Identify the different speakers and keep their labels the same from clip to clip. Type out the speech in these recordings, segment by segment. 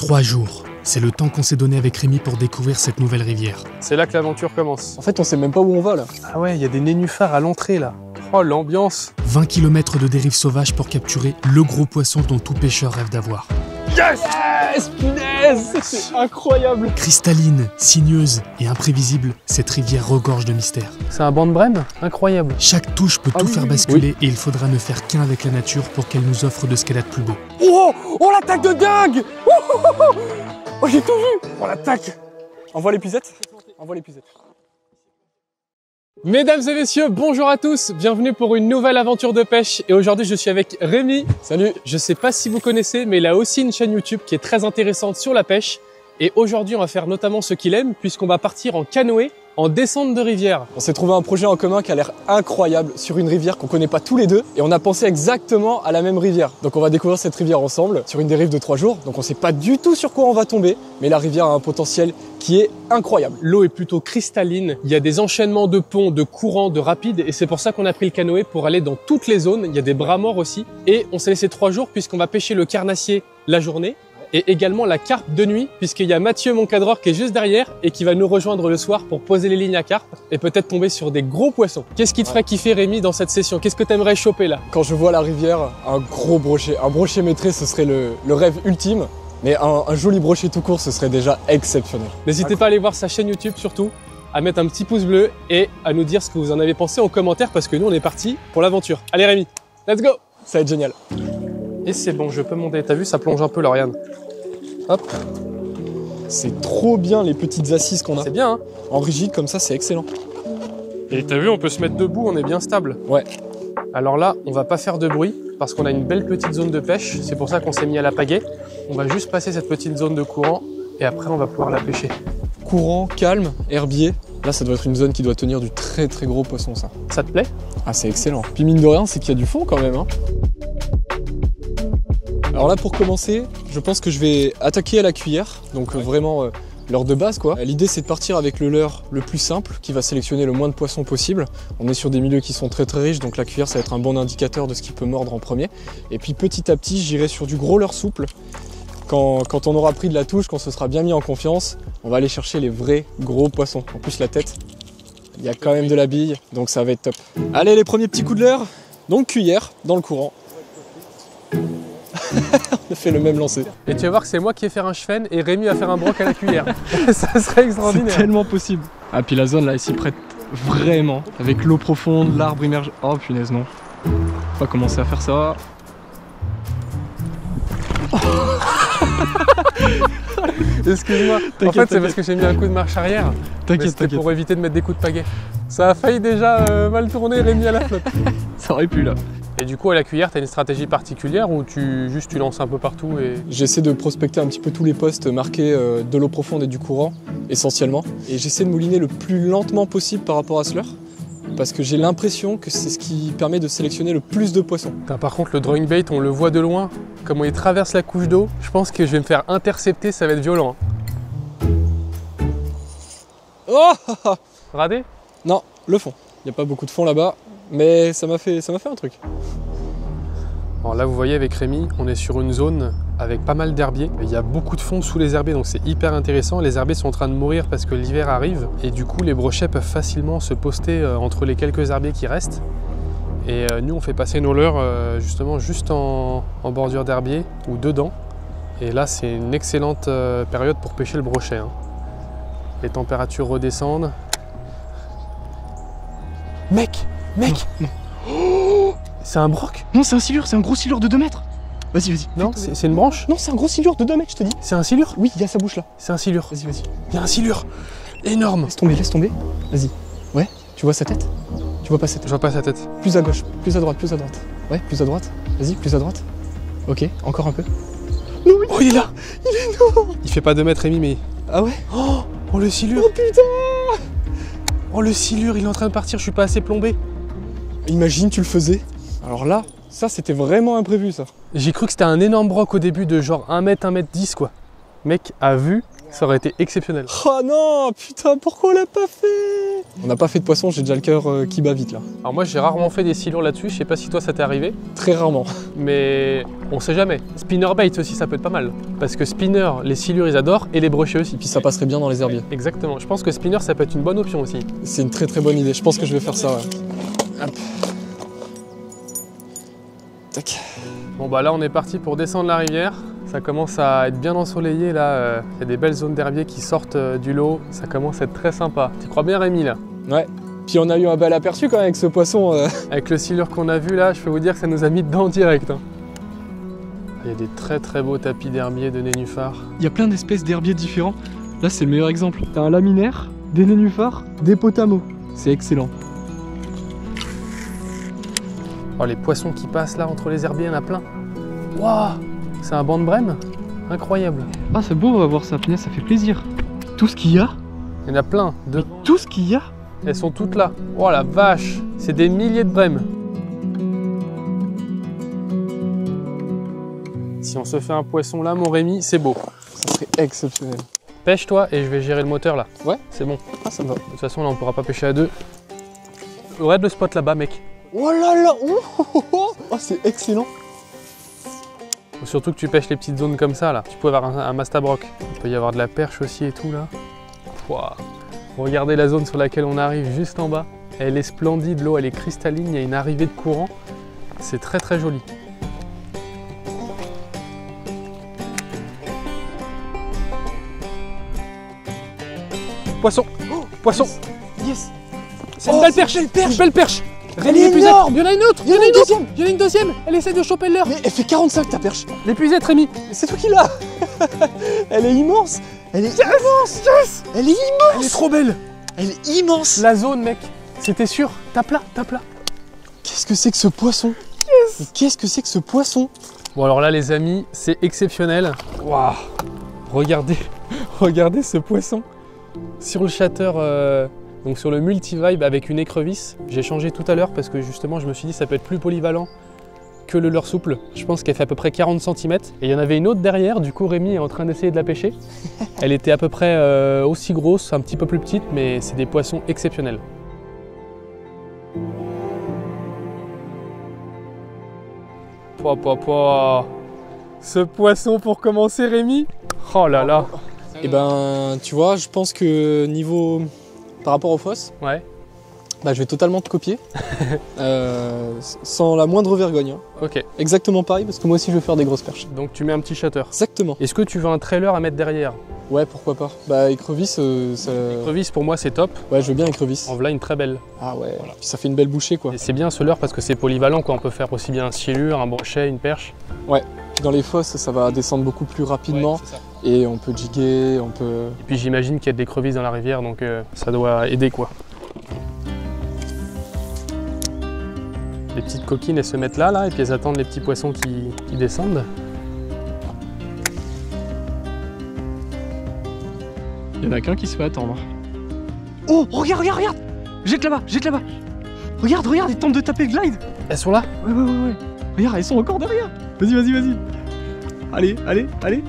Speaker 1: 3 jours. C'est le temps qu'on s'est donné avec Rémi pour découvrir cette nouvelle rivière.
Speaker 2: C'est là que l'aventure commence.
Speaker 3: En fait, on sait même pas où on va là.
Speaker 2: Ah ouais, il y a des nénuphars à l'entrée là. Oh, l'ambiance.
Speaker 1: 20 km de dérive sauvage pour capturer le gros poisson dont tout pêcheur rêve d'avoir.
Speaker 2: Yes!
Speaker 3: Yes, punaise, c'est incroyable.
Speaker 1: Cristalline, sinueuse et imprévisible, cette rivière regorge de mystères.
Speaker 2: C'est un banc de brème incroyable.
Speaker 1: Chaque touche peut tout faire basculer et il faudra ne faire qu'un avec la nature pour qu'elle nous offre de ce qu'elle a de plus beau.
Speaker 3: Oh, oh l'attaque de dingue. Oh, j'ai tout vu. Oh l'attaque. Envoie l'épuisette. Envoie l'épuisette.
Speaker 2: Mesdames et messieurs, bonjour à tous, bienvenue pour une nouvelle aventure de pêche et aujourd'hui je suis avec Rémi.
Speaker 3: Salut.
Speaker 2: Je sais pas si vous connaissez mais il a aussi une chaîne YouTube qui est très intéressante sur la pêche et aujourd'hui on va faire notamment ce qu'il aime puisqu'on va partir en canoë en descente de rivière.
Speaker 3: On s'est trouvé un projet en commun qui a l'air incroyable sur une rivière qu'on connaît pas tous les deux et on a pensé exactement à la même rivière. Donc on va découvrir cette rivière ensemble sur une dérive de 3 jours. Donc on sait pas du tout sur quoi on va tomber, mais la rivière a un potentiel qui est incroyable.
Speaker 2: L'eau est plutôt cristalline, il y a des enchaînements de ponts, de courants, de rapides et c'est pour ça qu'on a pris le canoë pour aller dans toutes les zones. Il y a des bras morts aussi et on s'est laissé 3 jours puisqu'on va pêcher le carnassier la journée et également la carpe de nuit puisqu'il y a Mathieu, mon cadreur, qui est juste derrière et qui va nous rejoindre le soir pour poser les lignes à carpe et peut-être tomber sur des gros poissons. Qu'est-ce qui te ferait kiffer, Rémi, dans cette session? Qu'est-ce que tu aimerais choper là?
Speaker 3: Quand je vois la rivière, un gros brochet, un brochet maîtré, ce serait le rêve ultime. Mais un joli brochet tout court, ce serait déjà exceptionnel.
Speaker 2: N'hésitez pas à aller voir sa chaîne YouTube surtout, à mettre un petit pouce bleu et à nous dire ce que vous en avez pensé en commentaire parce que nous on est parti pour l'aventure. Allez Rémi, let's go!
Speaker 3: Ça va être génial.
Speaker 2: Et c'est bon, je peux monter. T'as vu, ça plonge un peu là, regarde. Hop.
Speaker 3: C'est trop bien les petites assises qu'on a.
Speaker 2: C'est bien, hein?
Speaker 3: En rigide comme ça, c'est excellent.
Speaker 2: Et t'as vu, on peut se mettre debout, on est bien stable.
Speaker 3: Ouais.
Speaker 2: Alors là, on va pas faire de bruit parce qu'on a une belle petite zone de pêche. C'est pour ça qu'on s'est mis à la pagaie. On va juste passer cette petite zone de courant et après on va pouvoir la pêcher.
Speaker 3: Courant, calme, herbier. Là, ça doit être une zone qui doit tenir du très très gros poisson, ça.
Speaker 2: Ça te plaît?
Speaker 3: Ah, c'est excellent. Puis mine de rien, c'est qu'il y a du fond quand même, hein. Alors là, pour commencer, je pense que je vais attaquer à la cuillère. Donc vraiment leurre de base, quoi. L'idée, c'est de partir avec le leurre le plus simple, qui va sélectionner le moins de poissons possible. On est sur des milieux qui sont très très riches, donc la cuillère, ça va être un bon indicateur de ce qui peut mordre en premier. Et puis petit à petit, j'irai sur du gros leurre souple. Quand on aura pris de la touche, quand ce sera bien mis en confiance, on va aller chercher les vrais gros poissons. En plus, la tête, il y a quand même de la bille, donc ça va être top. Allez, les premiers petits coups de leurre. Donc cuillère, dans le courant. On a fait le même lancer.
Speaker 2: Et tu vas voir que c'est moi qui vais faire un chefn et Rémi va faire un broc à la cuillère. Ça serait extraordinaire.
Speaker 3: C'est tellement possible. Ah, puis la zone là, ici prête vraiment. Avec l'eau profonde, l'arbre immergé. Oh punaise, non. On va commencer à faire ça.
Speaker 2: Excuse-moi. En fait, c'est parce que j'ai mis un coup de marche arrière.
Speaker 3: T'inquiète,
Speaker 2: t'inquiète. Pour éviter de mettre des coups de pagaie. Ça a failli déjà mal tourner, Rémi à la flotte.
Speaker 3: Ça aurait pu là.
Speaker 2: Et du coup, à la cuillère, tu as une stratégie particulière ou tu lances un peu partout et...
Speaker 3: J'essaie de prospecter un petit peu tous les postes marqués de l'eau profonde et du courant, essentiellement. Et j'essaie de mouliner le plus lentement possible par rapport à ce leurre, parce que j'ai l'impression que c'est ce qui permet de sélectionner le plus de poissons.
Speaker 2: Par contre, le drawing bait, on le voit de loin, comment il traverse la couche d'eau. Je pense que je vais me faire intercepter, ça va être violent.
Speaker 3: Oh!
Speaker 2: Radé?
Speaker 3: Non, le fond. Il n'y a pas beaucoup de fond là-bas, mais ça m'a fait un truc.
Speaker 2: Alors là, vous voyez, avec Rémi, on est sur une zone avec pas mal d'herbiers. Il y a beaucoup de fond sous les herbiers, donc c'est hyper intéressant. Les herbiers sont en train de mourir parce que l'hiver arrive. Et du coup, les brochets peuvent facilement se poster entre les quelques herbiers qui restent. Et nous, on fait passer nos leurres justement juste en bordure d'herbier ou dedans. Et là, c'est une excellente période pour pêcher le brochet, hein. Les températures redescendent. Mec!
Speaker 3: Non.
Speaker 2: Oh, c'est un broc?
Speaker 3: Non, c'est un silure, c'est un gros silure de 2 mètres. Vas-y, vas-y.
Speaker 2: Non, c'est une branche?
Speaker 3: Non, c'est un gros silure de 2 mètres, je te dis.
Speaker 2: C'est un silure?
Speaker 3: Oui, il y a sa bouche là.
Speaker 2: C'est un silure.
Speaker 3: Vas-y, vas-y.
Speaker 2: Il y a un silure énorme.
Speaker 3: Laisse tomber, laisse tomber. Vas-y. Ouais, tu vois sa tête? Tu vois pas sa tête?
Speaker 2: Je vois pas sa tête.
Speaker 3: Plus à gauche, plus à droite, plus à droite. Ouais, plus à droite. Vas-y, plus à droite. Ok, encore un peu. Non, oui.
Speaker 2: Oh, il est là!
Speaker 3: Il est énorme.
Speaker 2: Il fait pas 2 mètres, Rémi, mais...
Speaker 3: Ah ouais?
Speaker 2: Oh, le silure!
Speaker 3: Oh putain!
Speaker 2: Oh, le silure, il est en train de partir, je suis pas assez plombé.
Speaker 3: Imagine, tu le faisais. Alors là, ça c'était vraiment imprévu ça.
Speaker 2: J'ai cru que c'était un énorme broc au début de genre 1 mètre, 1 mètre 10 quoi. Mec, à vue, Ça aurait été exceptionnel.
Speaker 3: Oh non, putain, pourquoi on l'a pas fait? On n'a pas fait de poisson, j'ai déjà le cœur qui bat vite là.
Speaker 2: Alors moi j'ai rarement fait des silures là-dessus, je sais pas si toi ça t'est arrivé.
Speaker 3: Très rarement.
Speaker 2: Mais on sait jamais. Spinnerbait aussi ça peut être pas mal. Parce que spinner, les silures ils adorent et les brochets aussi.
Speaker 3: Puis ça passerait bien dans les herbiers.
Speaker 2: Exactement, je pense que spinner ça peut être une bonne option aussi.
Speaker 3: C'est une très très bonne idée, je pense que je vais faire ça, ouais. Hop. Tac.
Speaker 2: Bon bah là on est parti pour descendre la rivière. Ça commence à être bien ensoleillé là, il y a des belles zones d'herbier qui sortent du lot, ça commence à être très sympa. Tu crois bien Rémi là?
Speaker 3: Ouais, puis on a eu un bel aperçu quand même avec ce poisson.
Speaker 2: Avec le silure qu'on a vu là, je peux vous dire que ça nous a mis dedans direct. Hein. Il y a des très très beaux tapis d'herbier de nénuphars.
Speaker 3: Il y a plein d'espèces d'herbiers différents. Là c'est le meilleur exemple. T'as un laminaire, des nénuphars, des potamos. C'est excellent.
Speaker 2: Oh les poissons qui passent là entre les herbiers, il y en a plein. Waouh! C'est un banc de brème? Incroyable.
Speaker 3: Ah c'est beau, on va voir ça, punaise, ça fait plaisir. Tout ce qu'il y a.
Speaker 2: Il y en a plein.
Speaker 3: Tout ce qu'il y a.
Speaker 2: Elles sont toutes là. Oh la vache! C'est des milliers de brèmes. Si on se fait un poisson là, mon Rémi, c'est beau.
Speaker 3: Ça serait exceptionnel.
Speaker 2: Pêche-toi et je vais gérer le moteur là.
Speaker 3: Ouais?
Speaker 2: C'est bon.
Speaker 3: Ah ça me va.
Speaker 2: De toute façon là on pourra pas pêcher à deux. Regarde le spot là-bas mec.
Speaker 3: Oh là là, oh, c'est excellent.
Speaker 2: Faut surtout que tu pêches les petites zones comme ça là. Tu peux avoir un mastabroc. Il peut y avoir de la perche aussi et tout là. Pouah. Regardez la zone sur laquelle on arrive juste en bas. Elle est splendide, l'eau elle est cristalline, il y a une arrivée de courant. C'est très très joli. Poisson! Oh, poisson!
Speaker 3: Yes.
Speaker 2: C'est une belle perche! Une belle perche! Rémi, l'épuisette! Il y en a une autre! Il y en a une deuxième! Il y en a une deuxième! Elle essaie de choper le leurre!
Speaker 3: Mais elle fait 45 ta perche!
Speaker 2: L'épuisette, Rémi!
Speaker 3: C'est toi qui l'as! Elle est immense! Elle est immense!
Speaker 2: Yes!
Speaker 3: Elle est immense!
Speaker 2: Elle est trop belle!
Speaker 3: Elle est immense!
Speaker 2: La zone, mec! C'était sûr! Tape là, tape là!
Speaker 3: Qu'est-ce que c'est que ce poisson? Yes! Qu'est-ce que c'est que ce poisson?
Speaker 2: Bon alors là les amis, c'est exceptionnel. Waouh! Regardez, regardez ce poisson sur le shatter, donc sur le multi-vibe avec une écrevisse. J'ai changé tout à l'heure parce que justement je me suis dit ça peut être plus polyvalent que le leurre souple. Je pense qu'elle fait à peu près 40 cm. Et il y en avait une autre derrière, du coup Rémi est en train d'essayer de la pêcher. Elle était à peu près aussi grosse, un petit peu plus petite, mais c'est des poissons exceptionnels. Pouah, pouah, pouah. Ce poisson pour commencer Rémi. Oh là là.
Speaker 3: Et ben tu vois, je pense que niveau par rapport aux fosses,
Speaker 2: Ouais.
Speaker 3: bah, je vais totalement te copier. Sans la moindre vergogne. Hein.
Speaker 2: Ok.
Speaker 3: Exactement pareil parce que moi aussi je vais faire des grosses perches.
Speaker 2: Donc tu mets un petit shatter.
Speaker 3: Exactement.
Speaker 2: Est-ce que tu veux un trailer à mettre derrière?
Speaker 3: Ouais, pourquoi pas. Bah écrevisse, ça...
Speaker 2: Écrevisse pour moi c'est top.
Speaker 3: Ouais, je veux bien écrevisse.
Speaker 2: En voilà une très belle.
Speaker 3: Ah ouais, voilà. Puis ça fait une belle bouchée quoi.
Speaker 2: Et c'est bien ce leurre parce que c'est polyvalent quoi. On peut faire aussi bien un silure, un brochet, une perche.
Speaker 3: Ouais. Puis dans les fosses, ça va descendre beaucoup plus rapidement.
Speaker 2: Ouais, c'est ça.
Speaker 3: Et on peut jiguer, on peut...
Speaker 2: Et puis j'imagine qu'il y a des crevisses dans la rivière donc ça doit aider quoi. Les petites coquines elles se mettent là et puis elles attendent les petits poissons qui descendent.
Speaker 3: Il y en a qu'un qui se fait attendre. Oh, regarde, regarde, regarde! Jette là-bas, jette là-bas! Regarde, regarde, ils tentent de taper le glide!
Speaker 2: Elles sont là?
Speaker 3: Ouais. Regarde, elles sont encore derrière! Vas-y, vas-y, vas-y! Allez, allez, allez!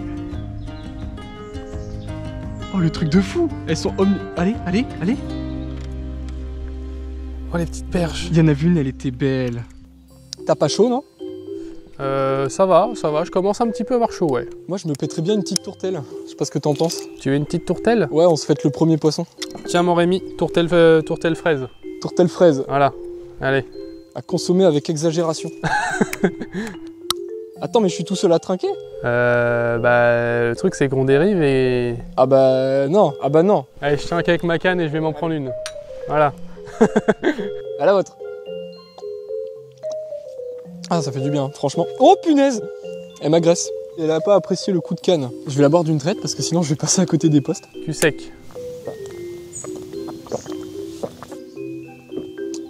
Speaker 3: Oh, le truc de fou! Elles sont omni... Allez, allez, allez!
Speaker 2: Oh les petites perches.
Speaker 3: Il y en a vu une, elle était belle. T'as pas chaud, non?
Speaker 2: Ça va, je commence un petit peu à avoir chaud, ouais.
Speaker 3: Moi, je me pèterais bien une petite tourtelle. Je sais pas ce que t'en penses.
Speaker 2: Tu veux une petite tourtelle?
Speaker 3: Ouais, on se fête le premier poisson.
Speaker 2: Tiens mon Rémi, tourtelle fraise.
Speaker 3: Tourtelle fraise.
Speaker 2: Voilà, allez.
Speaker 3: À consommer avec exagération. Attends, mais je suis tout seul à trinquer?
Speaker 2: Le truc c'est qu'on dérive et...
Speaker 3: Ah bah non, ah bah non.
Speaker 2: Allez, je tiens qu'avec ma canne et je vais m'en prendre une. Voilà.
Speaker 3: À la vôtre. Ah, ça fait du bien, franchement. Oh punaise! Elle m'agresse. Elle a pas apprécié le coup de canne. Je vais la boire d'une traite parce que sinon je vais passer à côté des postes.
Speaker 2: Tu sec.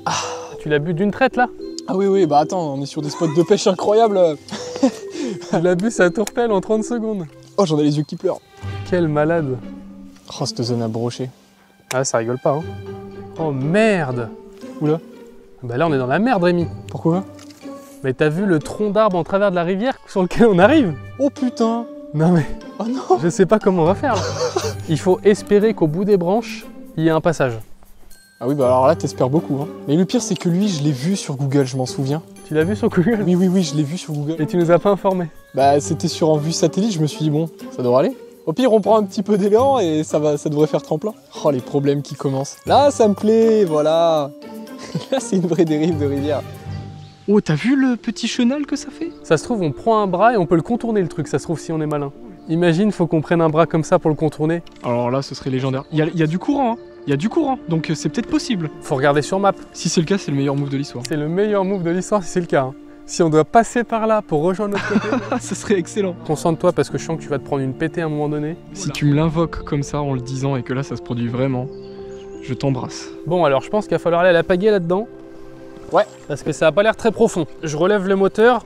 Speaker 2: Ah, tu l'as bu d'une traite là?
Speaker 3: Ah oui, bah attends, on est sur des spots de pêche incroyables.
Speaker 2: Tu l'as bu sa tourtelle en 30 secondes.
Speaker 3: Oh, j'en ai les yeux qui pleurent.
Speaker 2: Quel malade.
Speaker 3: Oh, cette zone à brocher.
Speaker 2: Ah, ça rigole pas, hein. Oh merde.
Speaker 3: Oula.
Speaker 2: Bah là, on est dans la merde, Rémi.
Speaker 3: Pourquoi?
Speaker 2: Mais t'as vu le tronc d'arbre en travers de la rivière sur lequel on arrive?
Speaker 3: Oh putain!
Speaker 2: Non mais,
Speaker 3: Oh non!
Speaker 2: je sais pas comment on va faire là. Il faut espérer qu'au bout des branches, il y ait un passage.
Speaker 3: Ah oui, bah alors là, t'espères beaucoup. Hein. Mais le pire, c'est que lui, je l'ai vu sur Google, je m'en souviens.
Speaker 2: Tu l'as vu sur Google?
Speaker 3: Oui, je l'ai vu sur Google.
Speaker 2: Et tu nous as pas informé?
Speaker 3: Bah, c'était sur en vue satellite, je me suis dit, bon, ça devrait aller. Au pire, on prend un petit peu d'élan et ça devrait faire tremplin. Oh, les problèmes qui commencent. Là, ça me plaît, voilà. Là, c'est une vraie dérive de rivière. Oh, t'as vu le petit chenal que ça fait?
Speaker 2: Ça se trouve, on prend un bras et on peut le contourner, le truc, ça se trouve, si on est malin. Imagine, faut qu'on prenne un bras comme ça pour le contourner.
Speaker 3: Alors là, ce serait légendaire. Il y a du courant, hein. Il y a du courant, donc c'est peut-être possible.
Speaker 2: Faut regarder sur map.
Speaker 3: Si c'est le cas, c'est le meilleur move de l'histoire.
Speaker 2: C'est le meilleur move de l'histoire si c'est le cas. Hein. Si on doit passer par là pour rejoindre notre côté,
Speaker 3: ça serait excellent.
Speaker 2: Concentre-toi parce que je sens que tu vas te prendre une pétée à un moment donné.
Speaker 3: Si tu me l'invoques comme ça en le disant et que là ça se produit vraiment, je t'embrasse.
Speaker 2: Bon alors je pense qu'il va falloir aller à la pagaie là-dedans.
Speaker 3: Ouais.
Speaker 2: Parce que ça a pas l'air très profond. Je relève le moteur.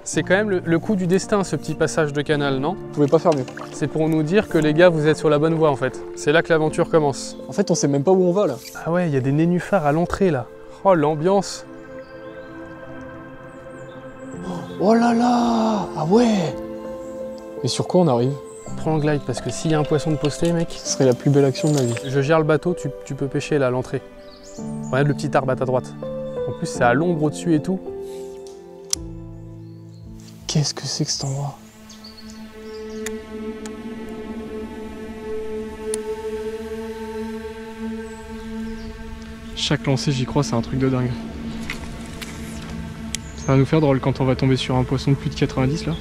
Speaker 2: C'est quand même le coup du destin ce petit passage de canal, non?
Speaker 3: Vous pouvez pas faire mieux.
Speaker 2: C'est pour nous dire que les gars vous êtes sur la bonne voie en fait. C'est là que l'aventure commence.
Speaker 3: En fait on sait même pas où on va là.
Speaker 2: Ah ouais, il y a des nénuphars à l'entrée là. Oh l'ambiance.
Speaker 3: Oh là là. Ah ouais. Et sur quoi on arrive?
Speaker 2: Prends le glide parce que s'il y a un poisson de posté mec...
Speaker 3: Ce serait la plus belle action de ma vie.
Speaker 2: Je gère le bateau, tu peux pêcher là à l'entrée. Regarde le petit arbre à ta droite. En plus c'est à l'ombre au-dessus et tout.
Speaker 3: Qu'est-ce que c'est que cet endroit? Chaque lancée, j'y crois, c'est un truc de dingue. Ça va nous faire drôle quand on va tomber sur un poisson de plus de 90 là.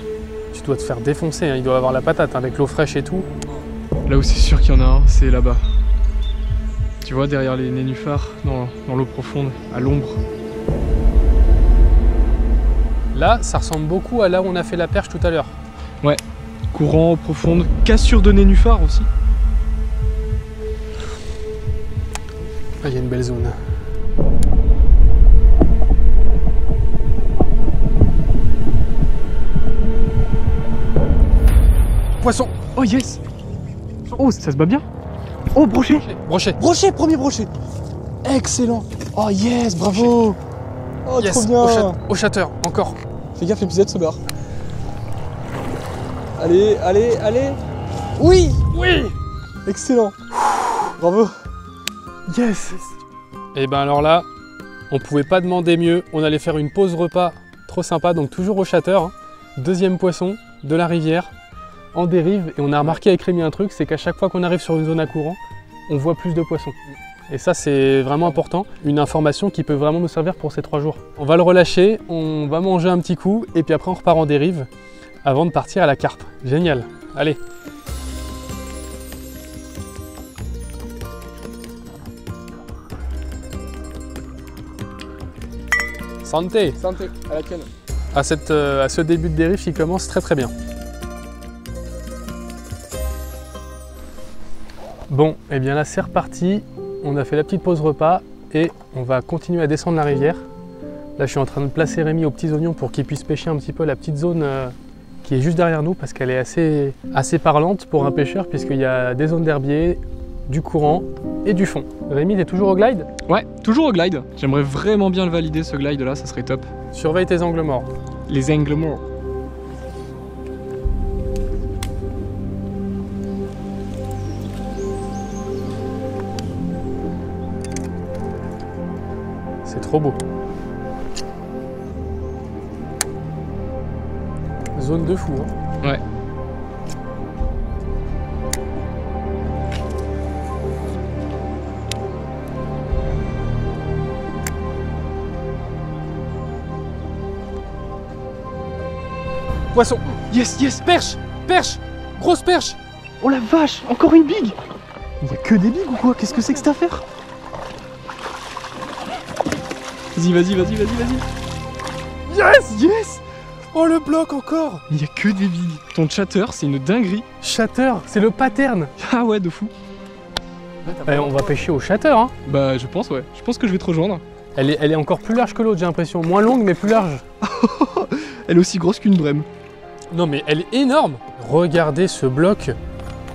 Speaker 2: Tu dois te faire défoncer, hein. Il doit avoir la patate hein, avec l'eau fraîche et tout.
Speaker 3: Là où c'est sûr qu'il y en a un, c'est là-bas. Tu vois, derrière les nénuphars, dans l'eau profonde, à l'ombre.
Speaker 2: Là, ça ressemble beaucoup à là où on a fait la perche tout à l'heure.
Speaker 3: Ouais, courant, profonde, cassure de nénuphars aussi.
Speaker 2: Ah, il y a une belle zone. Poisson!
Speaker 3: Oh yes! Oh, ça se bat bien! Oh, brochet!
Speaker 2: Brochet!
Speaker 3: Brochet, premier brochet! Excellent! Oh yes, bravo! Oh,
Speaker 2: yes,
Speaker 3: trop bien!
Speaker 2: au chateur, encore!
Speaker 3: Fais gaffe, l'épisode se barre. Allez, allez, allez! Oui!
Speaker 2: Oui!
Speaker 3: Excellent! Bravo! Yes!
Speaker 2: Et ben alors là, on pouvait pas demander mieux. On allait faire une pause repas trop sympa, donc toujours au chateur. Hein. Deuxième poisson de la rivière, en dérive. Et on a remarqué avec Rémi un truc, c'est qu'à chaque fois qu'on arrive sur une zone à courant, on voit plus de poissons. Et ça, c'est vraiment important. Une information qui peut vraiment nous servir pour ces 3 jours. On va le relâcher, on va manger un petit coup, et puis après on repart en dérive avant de partir à la carpe. Génial. Allez. Santé.
Speaker 3: Santé, à la canne.
Speaker 2: À ce début de dérive qui commence très très bien. Bon, et bien là c'est reparti. On a fait la petite pause repas et on va continuer à descendre la rivière. Là je suis en train de placer Rémi aux petits oignons pour qu'il puisse pêcher un petit peu la petite zone qui est juste derrière nous parce qu'elle est assez parlante pour un pêcheur puisqu'il y a des zones d'herbier, du courant et du fond. Rémi, t'es toujours au glide?
Speaker 3: Ouais, toujours au glide. J'aimerais vraiment bien le valider ce glide là, ça serait top.
Speaker 2: Surveille tes angles morts.
Speaker 3: Les angles morts.
Speaker 2: C'est trop beau. Zone de fou, hein.
Speaker 3: Ouais.
Speaker 2: Poisson.
Speaker 3: Yes, yes.
Speaker 2: Perche. Perche. Grosse perche.
Speaker 3: Oh la vache, encore une big. Il y a que des bigs ou quoi? Qu'est-ce que c'est que cette affaire? Vas-y, vas-y, vas-y, vas-y, vas-y.
Speaker 2: Yes.
Speaker 3: Yes.
Speaker 2: Oh le bloc encore.
Speaker 3: Il y a que des bigs. Ton chatter, c'est une dinguerie.
Speaker 2: Chatter, c'est le pattern.
Speaker 3: Ah ouais, de fou.
Speaker 2: On va pêcher au chatter, hein.
Speaker 3: Bah je pense, ouais. Je pense que je vais te rejoindre.
Speaker 2: Elle est encore plus large que l'autre, j'ai l'impression. Moins longue, mais plus large.
Speaker 3: Elle est aussi grosse qu'une brème.
Speaker 2: Non mais elle est énorme. Regardez ce bloc.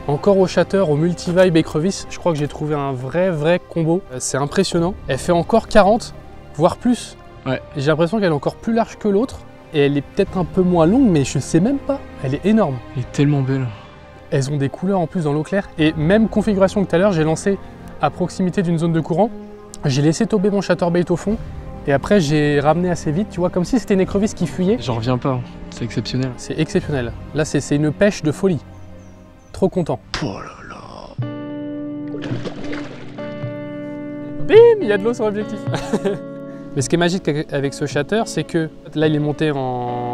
Speaker 2: Encore au chatter, au multi-vibe écrevisse. Je crois que j'ai trouvé un vrai combo. C'est impressionnant. Elle fait encore 40, voire plus.
Speaker 3: Ouais.
Speaker 2: J'ai l'impression qu'elle est encore plus large que l'autre. Et elle est peut-être un peu moins longue, mais je sais même pas. Elle est énorme.
Speaker 3: Elle est tellement belle.
Speaker 2: Elles ont des couleurs en plus dans l'eau claire. Et même configuration que tout à l'heure, j'ai lancé à proximité d'une zone de courant. J'ai laissé tomber mon chatterbait au fond. Et après, j'ai ramené assez vite, tu vois, comme si c'était une écrevisse qui fuyait.
Speaker 3: J'en reviens pas, c'est exceptionnel.
Speaker 2: C'est exceptionnel. Là, c'est une pêche de folie. Trop content.
Speaker 3: Oh là là.
Speaker 2: Bim, il y a de l'eau sur l'objectif. Mais ce qui est magique avec ce shatter, c'est que là, il est monté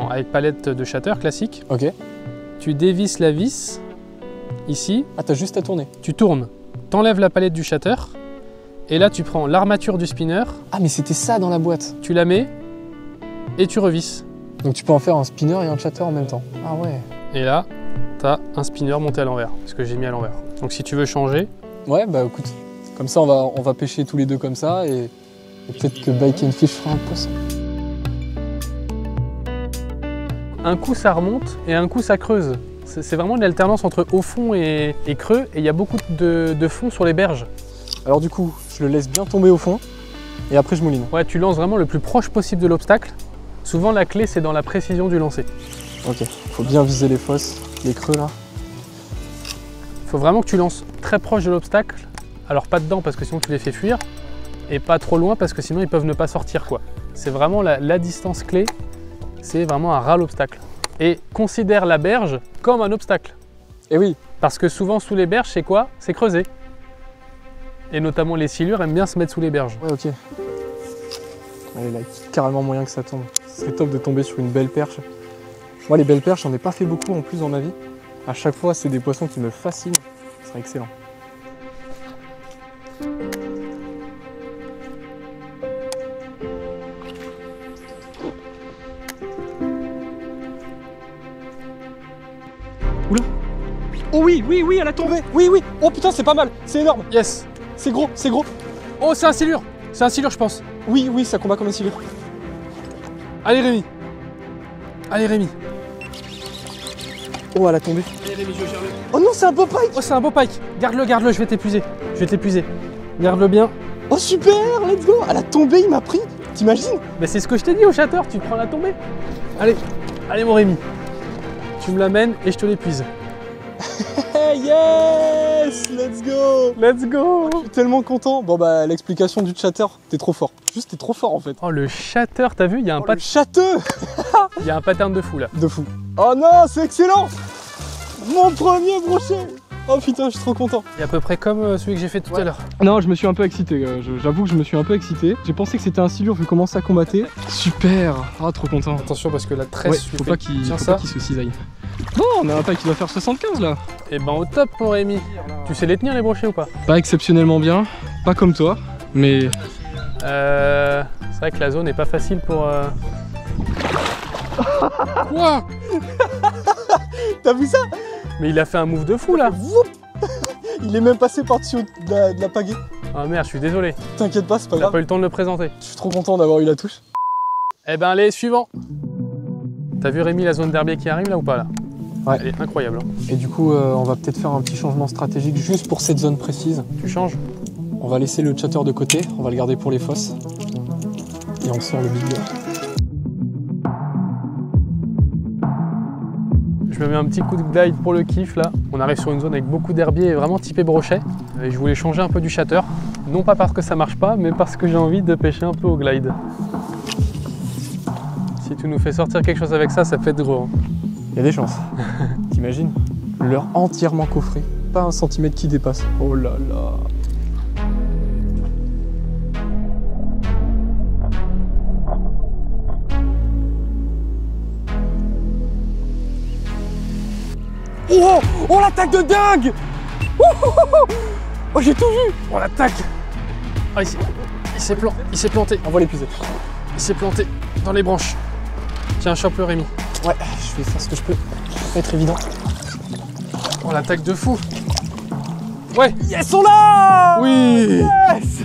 Speaker 2: avec palette de shatter classique.
Speaker 3: Ok.
Speaker 2: Tu dévisses la vis, ici.
Speaker 3: Ah, t'as juste à tourner.
Speaker 2: Tu tournes, t'enlèves la palette du shatter. Et là, tu prends l'armature du spinner.
Speaker 3: Ah, mais c'était ça dans la boîte.
Speaker 2: Tu la mets et tu revisses.
Speaker 3: Donc tu peux en faire un spinner et un shatter en même temps. Ah ouais.
Speaker 2: Et là, tu as un spinner monté à l'envers, parce que j'ai mis à l'envers. Donc si tu veux changer...
Speaker 3: Ouais, bah écoute, comme ça on va pêcher tous les deux comme ça et peut-être que Bike and Fish fera un poisson.
Speaker 2: Un coup ça remonte et un coup ça creuse. C'est vraiment une alternance entre haut fond et creux, et il y a beaucoup de fond sur les berges.
Speaker 3: Alors du coup, je le laisse bien tomber au fond et après je mouline.
Speaker 2: Ouais, tu lances vraiment le plus proche possible de l'obstacle. Souvent la clé c'est dans la précision du lancer.
Speaker 3: Ok, faut bien viser les fosses, les creux là.
Speaker 2: Il faut vraiment que tu lances très proche de l'obstacle. Alors pas dedans parce que sinon tu les fais fuir, et pas trop loin parce que sinon ils peuvent ne pas sortir quoi. C'est vraiment la distance clé, c'est vraiment un ras l'obstacle. Et considère la berge comme un obstacle.
Speaker 3: Et oui.
Speaker 2: Parce que souvent sous les berges c'est quoi? C'est creusé. Et notamment les silures aiment bien se mettre sous les berges.
Speaker 3: Ouais, ok. Allez, là, il y a carrément moyen que ça tombe. Ce serait top de tomber sur une belle perche. Moi, les belles perches, j'en ai pas fait beaucoup en plus dans ma vie. À chaque fois, c'est des poissons qui me fascinent. Ce serait excellent. Oula! Oh oui, oui, oui, elle a tombé! Oui, oui! Oh putain, c'est pas mal! C'est énorme!
Speaker 2: Yes!
Speaker 3: C'est gros, c'est gros!
Speaker 2: Oh, c'est un silure! C'est un silure je pense.
Speaker 3: Oui, oui, ça combat comme un silure.
Speaker 2: Allez Rémi! Allez Rémi!
Speaker 3: Oh, elle a tombé.
Speaker 2: Allez Rémi, je gère le...
Speaker 3: Oh non, c'est un beau pike!
Speaker 2: Oh, c'est un beau pike! Garde-le, je vais t'épuiser. Je vais t'épuiser. Garde-le bien.
Speaker 3: Oh super, let's go! Elle a tombé, il m'a pris! T'imagines?
Speaker 2: Mais c'est ce que je t'ai dit au shatter, tu prends la tombée. Allez, allez mon Rémi. Tu me l'amènes et je te l'épuise.
Speaker 3: Yes! Let's go!
Speaker 2: Let's go!
Speaker 3: Je suis tellement content. Bon bah l'explication du chatter, t'es trop fort. Juste t'es trop fort en fait.
Speaker 2: Oh le shatter, t'as vu, il y a un
Speaker 3: Le chatter!
Speaker 2: il y a un pattern de fou là.
Speaker 3: De fou. Oh non, c'est excellent! Mon premier brochet! Oh putain, je suis trop content.
Speaker 2: Il est à peu près comme celui que j'ai fait tout à l'heure.
Speaker 3: Non, je me suis un peu excité. J'avoue que je me suis un peu excité. J'ai pensé que c'était un silure vu comment ça combattait. Super! Ah, trop content.
Speaker 2: Attention parce que la tresse,
Speaker 3: Ouais,
Speaker 2: lui
Speaker 3: faut
Speaker 2: fait-
Speaker 3: pas qu'il
Speaker 2: Tiens ça.
Speaker 3: se cisaille. Bon, on a un pack qui doit faire 75 là.
Speaker 2: Et ben au top mon Rémi. Tu sais les tenir les brochets ou pas?
Speaker 3: Pas exceptionnellement bien, pas comme toi, mais
Speaker 2: C'est vrai que la zone est pas facile pour... Quoi?
Speaker 3: t'as vu ça?
Speaker 2: Mais il a fait un move de fou là.
Speaker 3: Il est même passé par-dessus de la pagaie.
Speaker 2: Ah merde, je suis désolé.
Speaker 3: T'inquiète pas, c'est pas
Speaker 2: J'ai
Speaker 3: grave.
Speaker 2: pas eu le temps de le présenter.
Speaker 3: Je suis trop content d'avoir eu la touche.
Speaker 2: Eh ben allez, suivant. T'as vu Rémi la zone d'herbier qui arrive là ou pas là?
Speaker 3: Ouais.
Speaker 2: Elle est incroyable. Hein.
Speaker 3: Et du coup, on va peut-être faire un petit changement stratégique juste pour cette zone précise.
Speaker 2: Tu changes?
Speaker 3: On va laisser le chatter de côté, on va le garder pour les fosses. Et on sort le big leurre.
Speaker 2: Je me mets un petit coup de glide pour le kiff là. On arrive sur une zone avec beaucoup d'herbier, vraiment typé brochet. Et je voulais changer un peu du shatter. Non pas parce que ça marche pas, mais parce que j'ai envie de pêcher un peu au glide. Si tu nous fais sortir quelque chose avec ça, ça peut être gros. Hein.
Speaker 3: Il y a des chances. T'imagines? Le leurre entièrement coffré, pas un centimètre qui dépasse. Oh là là. Oh, oh l'attaque de dingue! Oh j'ai tout vu!
Speaker 2: On l'attaque. Ah, il s'est planté.
Speaker 3: On va l'épuiser.
Speaker 2: Il s'est planté dans les branches. Tiens, chope le Rémi.
Speaker 3: Ouais, je vais faire ce que je peux. Ça va pas être évident.
Speaker 2: Oh, l'attaque de fou. Ouais.
Speaker 3: Yes, on l'a!
Speaker 2: Oui.
Speaker 3: Yes!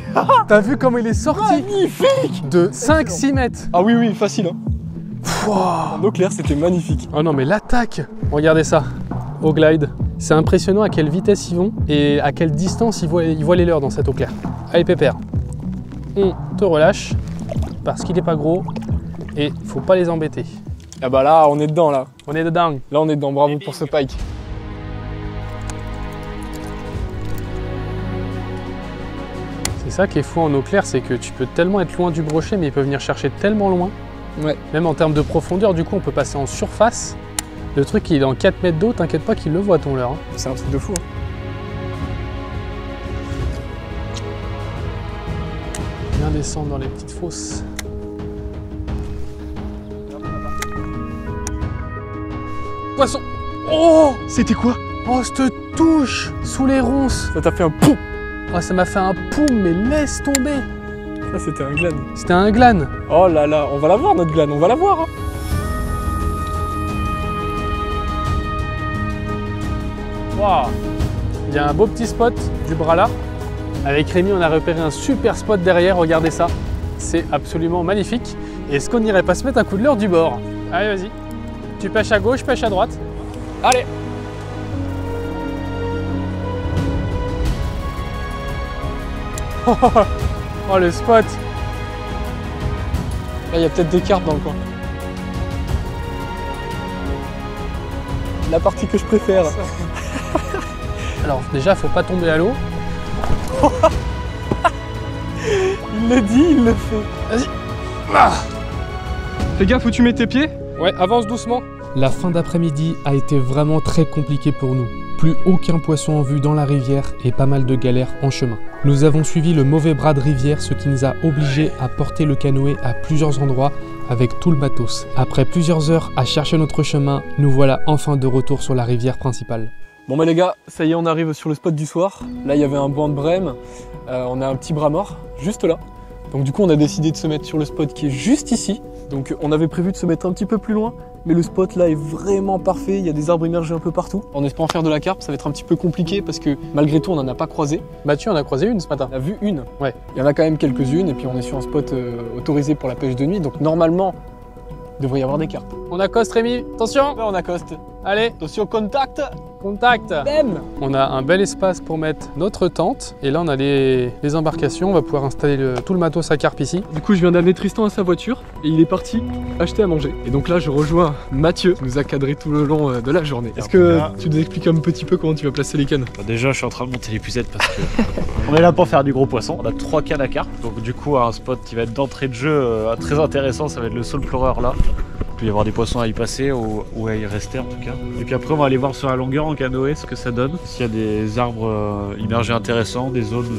Speaker 2: T'as vu comment il est sorti?
Speaker 3: Magnifique!
Speaker 2: De 5-6 mètres.
Speaker 3: Ah oui, oui, facile. Hein.
Speaker 2: Wow.
Speaker 3: En eau claire, c'était magnifique.
Speaker 2: Oh non, mais l'attaque. Regardez ça. Au glide. C'est impressionnant à quelle vitesse ils vont et à quelle distance ils voient les leurs dans cette eau claire. Allez Pépère, on te relâche parce qu'il n'est pas gros et faut pas les embêter.
Speaker 3: Ah bah là, on est dedans là.
Speaker 2: On est dedans.
Speaker 3: Là, on est dedans. Bravo pour ce pike.
Speaker 2: C'est ça qui est fou en eau claire, c'est que tu peux tellement être loin du brochet, mais il peut venir chercher tellement loin.
Speaker 3: Ouais.
Speaker 2: Même en termes de profondeur, du coup, on peut passer en surface. Le truc, il est en 4 mètres d'eau, t'inquiète pas qu'il le voit ton leurre. Hein.
Speaker 3: C'est un truc de fou. Hein.
Speaker 2: Bien descendre dans les petites fosses. Poisson! Oh!
Speaker 3: C'était quoi?
Speaker 2: Oh, cette touche sous les ronces!
Speaker 3: Ça t'a fait un poum!
Speaker 2: Oh, ça m'a fait un poum, mais laisse tomber!
Speaker 3: Ça, c'était un glane.
Speaker 2: C'était un glane!
Speaker 3: Oh là là, on va la voir notre glane, on va la voir. Hein.
Speaker 2: Waouh! Il y a un beau petit spot du bras là. Avec Rémi, on a repéré un super spot derrière, regardez ça. C'est absolument magnifique. Et est-ce qu'on n'irait pas se mettre un coup de leurre du bord? Allez, vas-y. Tu pêches à gauche, pêche à droite. Allez! Oh, le spot!
Speaker 3: Là, il y a peut-être des carpes dans le coin. La partie que je préfère.
Speaker 2: Alors, déjà, faut pas tomber à l'eau.
Speaker 3: Il le dit, il le fait.
Speaker 2: Vas-y! Ah.
Speaker 3: Fais gaffe où tu mets tes pieds.
Speaker 2: Ouais, avance doucement.
Speaker 1: La fin d'après-midi a été vraiment très compliquée pour nous. Plus aucun poisson en vue dans la rivière et pas mal de galères en chemin. Nous avons suivi le mauvais bras de rivière, ce qui nous a obligés à porter le canoë à plusieurs endroits avec tout le matos. Après plusieurs heures à chercher notre chemin, nous voilà enfin de retour sur la rivière principale.
Speaker 3: Bon bah les gars, ça y est, on arrive sur le spot du soir. Là, il y avait un banc de brème. On a un petit bras mort, juste là. Donc du coup, on a décidé de se mettre sur le spot qui est juste ici. Donc on avait prévu de se mettre un petit peu plus loin, mais le spot là est vraiment parfait, il y a des arbres immergés un peu partout. En espérant faire de la carpe, ça va être un petit peu compliqué parce que malgré tout on n'en a pas croisé.
Speaker 2: Mathieu, on a croisé une ce matin.
Speaker 3: On a vu une.
Speaker 2: Ouais.
Speaker 3: Il y en a quand même quelques-unes et puis on est sur un spot autorisé pour la pêche de nuit, donc normalement il devrait y avoir des carpes.
Speaker 2: On accoste Rémi, attention!
Speaker 3: Ouais, on accoste.
Speaker 2: Allez,
Speaker 3: Attention, contact.
Speaker 2: contact!
Speaker 3: Bam.
Speaker 2: On a un bel espace pour mettre notre tente et là on a les embarcations, on va pouvoir installer tout le matos à carpe ici.
Speaker 3: Du coup, je viens d'amener Tristan à sa voiture et il est parti acheter à manger. Et donc là, je rejoins Mathieu qui nous a cadré tout le long de la journée. Est-ce que tu nous expliques un petit peu comment tu vas placer les cannes?
Speaker 4: Déjà, je suis en train de monter l'épuisette parce que on est là pour faire du gros poisson. On a 3 cannes à carpe, donc du coup, un spot qui va être d'entrée de jeu très intéressant, ça va être le saule pleureur là. Il peut y avoir des poissons à y passer ou à y rester en tout cas. Et puis après, on va aller voir sur la longueur en canoë ce que ça donne. S'il y a des arbres immergés intéressants, des zones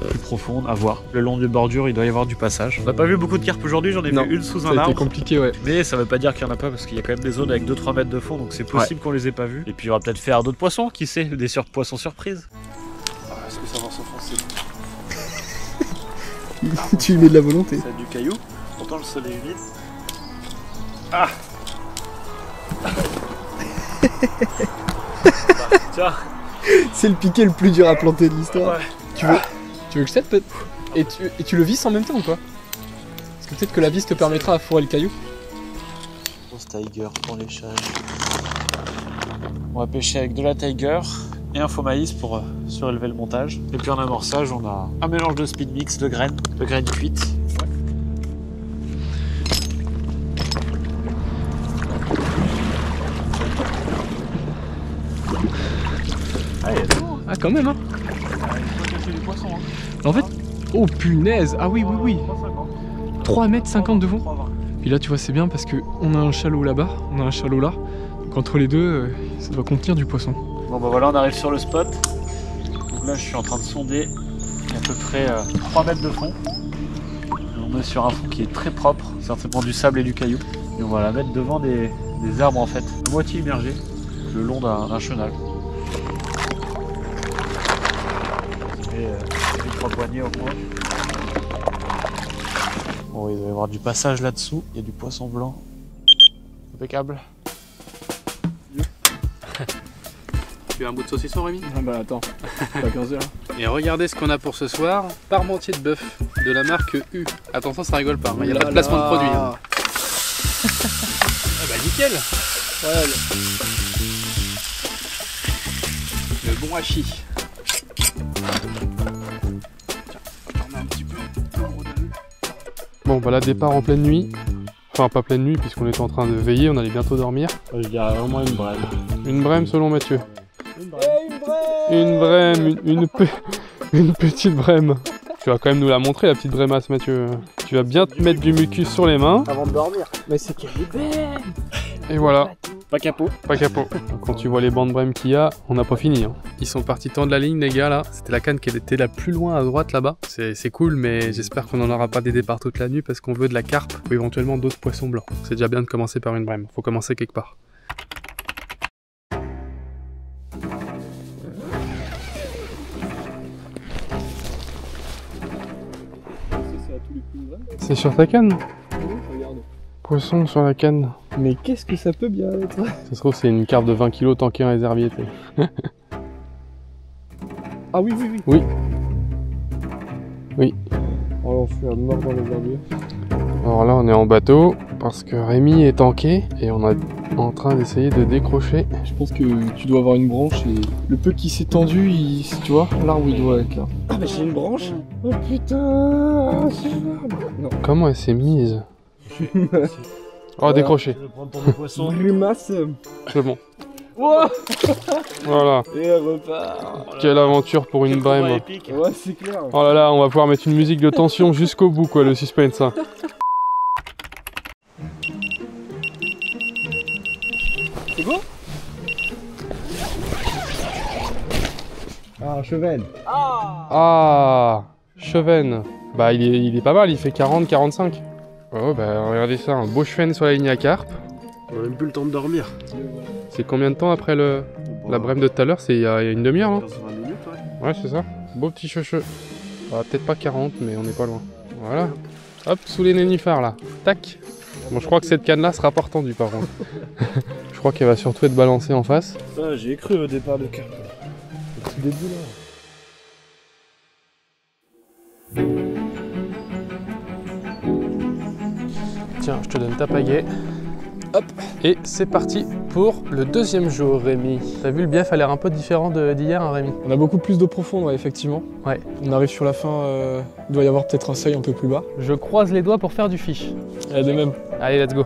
Speaker 4: plus profondes à voir. Le long des bordures, il doit y avoir du passage. On n'a pas vu beaucoup de carpes aujourd'hui, j'en ai vu une sous un arbre.
Speaker 3: Ça a été compliqué, ouais.
Speaker 4: Mais ça veut pas dire qu'il n'y en a pas parce qu'il y a quand même des zones avec 2-3 mètres de fond, donc c'est possible qu'on les ait pas vues. Et puis il y aura peut-être faire d'autres poissons, qui sait, des poissons surprises.
Speaker 5: Est-ce que ça va s'enfoncer?
Speaker 3: Tu y mets de la volonté.
Speaker 5: Ça a du caillou, pourtant le sol est humide.
Speaker 4: Ah. Tiens.
Speaker 3: C'est le piquet le plus dur à planter de l'histoire.
Speaker 4: Ouais.
Speaker 3: Tu veux que je t'aide peut-être et tu le visses en même temps ou quoi? Parce que peut-être que la vis te permettra à fourrer le caillou.
Speaker 5: Grosse tiger pour l'échage.
Speaker 4: On va pêcher avec de la tiger et un faux maïs pour surélever le montage. Et puis en amorçage, on a un mélange de speed mix, de graines cuites.
Speaker 3: Ah quand même hein. En fait, oh punaise. Ah oui. 3,50 m de fond. Puis là tu vois c'est bien parce que on a un chalot là-bas, on a un chalot là. Donc entre les deux, ça doit contenir du poisson.
Speaker 4: Bon bah voilà, on arrive sur le spot. Donc là je suis en train de sonder. Il y a à peu près 3 mètres de fond. On est sur un fond qui est très propre, certainement du sable et du caillou. Et on va la mettre devant des arbres en fait, à moitié immergés, le long d'un chenal. Et 3 poignées au moins. Bon, il doit y avoir du passage là-dessous, il y a du poisson blanc. Impeccable.
Speaker 2: Tu veux un bout de saucisson Rémi?
Speaker 3: Ah bah attends, pas 15 heures.
Speaker 2: Et regardez ce qu'on a pour ce soir. Parmentier de bœuf de la marque U. Attention, ça rigole pas, il n'y a pas de placement de produit. Hein. Ah bah nickel.
Speaker 3: Ouais,
Speaker 2: le bon hachis. Bon bah là départ en pleine nuit. Enfin pas pleine nuit puisqu'on était en train de veiller, on allait bientôt dormir.
Speaker 4: Je dirais vraiment une brème.
Speaker 2: Une brème selon Mathieu. Une brème, une petite brème. Tu vas quand même nous la montrer, la petite Brémasse, Mathieu. Tu vas bien te mettre du mucus sur les mains.
Speaker 3: Avant de dormir. Mais c'est qu'elle est belle.
Speaker 2: Et voilà.
Speaker 4: Pas capot.
Speaker 2: Pas capot. Quand tu vois les bancs de brème qu'il y a, on n'a pas fini. Hein. Ils sont partis tendre la ligne, les gars, là. C'était la canne qui était la plus loin à droite, là-bas. C'est cool, mais j'espère qu'on n'en aura pas des départs toute la nuit parce qu'on veut de la carpe ou éventuellement d'autres poissons blancs. C'est déjà bien de commencer par une brème. Faut commencer quelque part. C'est sur ta canne?
Speaker 3: Regarde.
Speaker 2: Poisson sur la canne.
Speaker 3: Mais qu'est-ce que ça peut bien être?
Speaker 2: Ça se trouve, c'est une carpe de 20 kg tankée en réservier.
Speaker 3: Ah oui, oui, oui.
Speaker 2: Oui. Oui.
Speaker 3: Oh, on fait un mort dans les herbiers.
Speaker 2: Alors là, on est en bateau parce que Rémi est tanké et on est en train d'essayer de décrocher.
Speaker 3: Je pense que tu dois avoir une branche et le peu qui s'est tendu, tu vois, là où il doit être là. Ah bah j'ai une branche. Oh putain, c'est énorme. Non.
Speaker 2: Comment elle s'est mise? Oh, décroché.
Speaker 4: Je vais prendre ton poisson.
Speaker 3: Grimace.
Speaker 2: C'est bon.
Speaker 3: Wow.
Speaker 2: Voilà.
Speaker 3: Et elle repart.
Speaker 2: Quelle aventure pour une
Speaker 4: Quel combat
Speaker 2: brème.
Speaker 4: épique.
Speaker 3: Ouais, c'est clair.
Speaker 2: Oh là là, on va pouvoir mettre une musique de tension jusqu'au bout, quoi, le suspense. Hein.
Speaker 3: C'est beau? Ah, chevenne.
Speaker 2: Ah, chevenne. Bah, il est pas mal, il fait 40-45. Oh, bah, regardez ça, un beau chevenne sur la ligne à carpe.
Speaker 5: On a même plus le temps de dormir.
Speaker 2: C'est combien de temps après la brème de tout à l'heure? C'est il y a une demi-heure, non?
Speaker 5: 15-20 minutes, ouais.
Speaker 2: Ouais, c'est ça. Beau petit cheveu. Ah, peut-être pas 40, mais on n'est pas loin. Voilà. Hop, sous les nénuphars, là. Tac. Bon, je crois que cette canne-là sera pas retendue, par contre. Je crois qu'elle va surtout être balancée en face.
Speaker 5: Ça, j'y ai cru au départ de carpe. Au tout début, là.
Speaker 2: Tiens, je te donne ta pagaie. Hop, et c'est parti pour le deuxième jour, Rémi. T'as vu, le bief a l'air un peu différent d'hier, hein, Rémi?
Speaker 3: On a beaucoup plus d'eau profonde, ouais, effectivement.
Speaker 2: Ouais.
Speaker 3: On arrive sur la fin, il doit y avoir peut-être un seuil un peu plus bas.
Speaker 2: Je croise les doigts pour faire du fish.
Speaker 3: Et de même.
Speaker 2: Allez, let's go.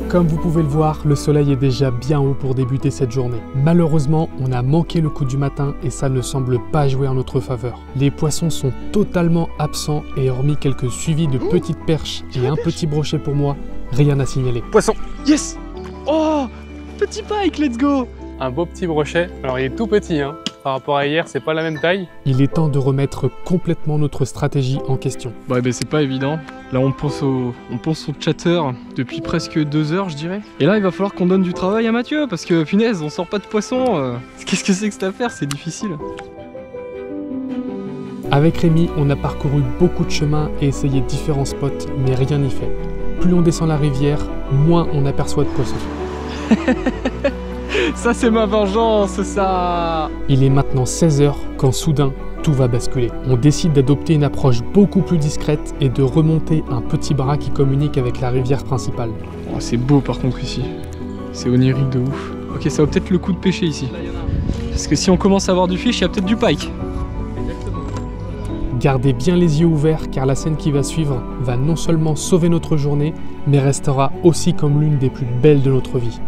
Speaker 1: Comme vous pouvez le voir, le soleil est déjà bien haut pour débuter cette journée. Malheureusement, on a manqué le coup du matin et ça ne semble pas jouer en notre faveur. Les poissons sont totalement absents et hormis quelques suivis de petites perches et un petit brochet pour moi, rien à signaler.
Speaker 2: Poisson.
Speaker 3: Yes! Oh! Petit pike, let's go!
Speaker 2: Un beau petit brochet. Alors, il est tout petit, hein. Par rapport à hier, c'est pas la même taille.
Speaker 1: Il est temps de remettre complètement notre stratégie en question.
Speaker 3: Ouais, ben c'est pas évident. Là, on pense au chatter depuis presque 2 heures, je dirais. Et là, il va falloir qu'on donne du travail à Mathieu parce que, punaise, on sort pas de poisson. Qu'est-ce que c'est que cette affaire? C'est difficile.
Speaker 1: Avec Rémi, on a parcouru beaucoup de chemins et essayé différents spots, mais rien n'y fait. Plus on descend la rivière, moins on aperçoit de poissons.
Speaker 3: Ça, c'est ma vengeance, ça!
Speaker 1: Il est maintenant 16h quand soudain, tout va basculer. On décide d'adopter une approche beaucoup plus discrète et de remonter un petit bras qui communique avec la rivière principale.
Speaker 3: Oh, c'est beau par contre ici. C'est onirique de ouf. Ok, ça vaut peut-être le coup de pêcher ici. Parce que si on commence à avoir du fish, il y a peut-être du pike.
Speaker 1: Gardez bien les yeux ouverts car la scène qui va suivre va non seulement sauver notre journée, mais restera aussi comme l'une des plus belles de notre vie.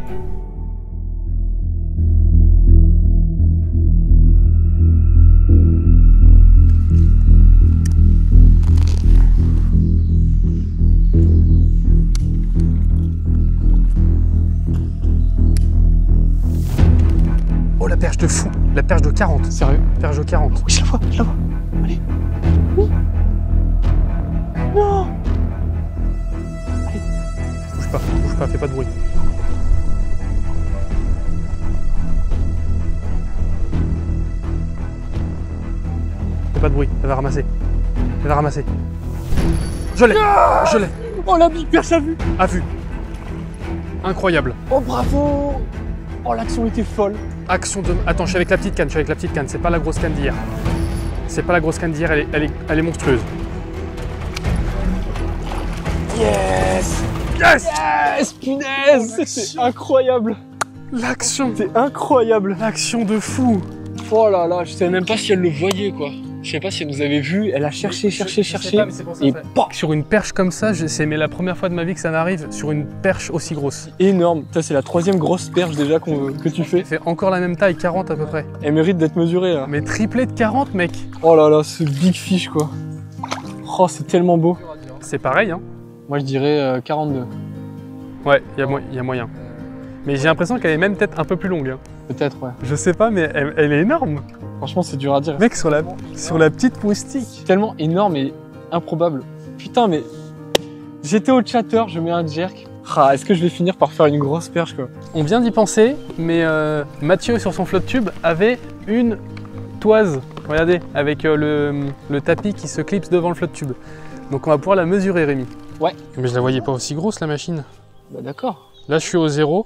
Speaker 2: Oh, la perche de fou. La perche de 40.
Speaker 3: Sérieux?
Speaker 2: Perche de 40.
Speaker 3: Oui, je la vois, je la vois. Allez. Oui. Non.
Speaker 2: Bouge pas, fais pas de bruit. Fais pas de bruit, elle va ramasser. Elle va ramasser. Je l'ai. Je l'ai.
Speaker 3: Oh, la big perche à vue.
Speaker 2: À vue. Incroyable.
Speaker 3: Oh, bravo. Oh, l'action était folle.
Speaker 2: Action de... Attends, je suis avec la petite canne, c'est pas la grosse canne d'hier. C'est pas la grosse canne d'hier, elle est monstrueuse.
Speaker 3: Yes.
Speaker 2: Yes.
Speaker 3: Yes, punaise. C'est incroyable.
Speaker 2: L'action.
Speaker 3: C'est incroyable.
Speaker 2: L'action de fou.
Speaker 3: Oh là là, je sais même pas si elle le voyait, quoi. Je sais pas si elle nous avait vu, elle a cherché, et PAM
Speaker 2: Sur une perche comme ça, c'est la première fois de ma vie que ça m'arrive, sur une perche aussi grosse.
Speaker 3: Énorme. Ça, c'est la 3e grosse perche déjà que tu fais.
Speaker 2: Elle fait encore la même taille, 40 à peu près.
Speaker 3: Elle mérite d'être mesurée là.
Speaker 2: Mais triplé de 40, mec.
Speaker 3: Oh là là, ce big fish quoi. Oh, c'est tellement beau.
Speaker 2: C'est pareil, hein.
Speaker 3: Moi, je dirais 42.
Speaker 2: Ouais, il y a moyen. Mais j'ai l'impression qu'elle est même peut-être un peu plus longue. Hein.
Speaker 3: Peut-être, ouais.
Speaker 2: Je sais pas, mais elle est énorme.
Speaker 3: Franchement, c'est dur à dire.
Speaker 2: Mec, sur la petite moustique.
Speaker 3: Tellement énorme et improbable. Putain, mais j'étais au chatter, je mets un jerk. Ah, est-ce que je vais finir par faire une grosse perche quoi?
Speaker 2: On vient d'y penser, mais Mathieu sur son flotte tube avait une toise. Regardez, avec le tapis qui se clipse devant le flotte tube. Donc on va pouvoir la mesurer, Rémi.
Speaker 3: Ouais.
Speaker 2: Mais je la voyais pas aussi grosse la machine.
Speaker 3: Bah d'accord.
Speaker 2: Là, je suis au 0.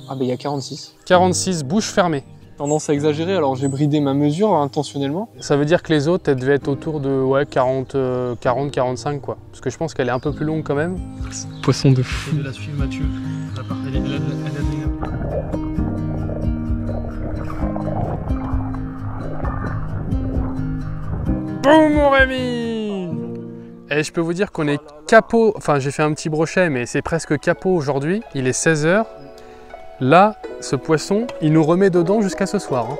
Speaker 3: Ah bah il y a 46.
Speaker 2: 46, bouche fermée.
Speaker 3: Tendance à exagérer, alors j'ai bridé ma mesure intentionnellement.
Speaker 2: Ça veut dire que les autres, elles devaient être autour de 40-45 quoi. Parce que je pense qu'elle est un peu plus longue quand même.
Speaker 3: Poisson de fou.
Speaker 2: De la suivre Mathieu. Elle a Boum mon Rémi! Et je peux vous dire qu'on est capot, enfin j'ai fait un petit brochet mais c'est presque capot aujourd'hui, il est 16 h. Là, ce poisson, il nous remet dedans jusqu'à ce soir. Hein.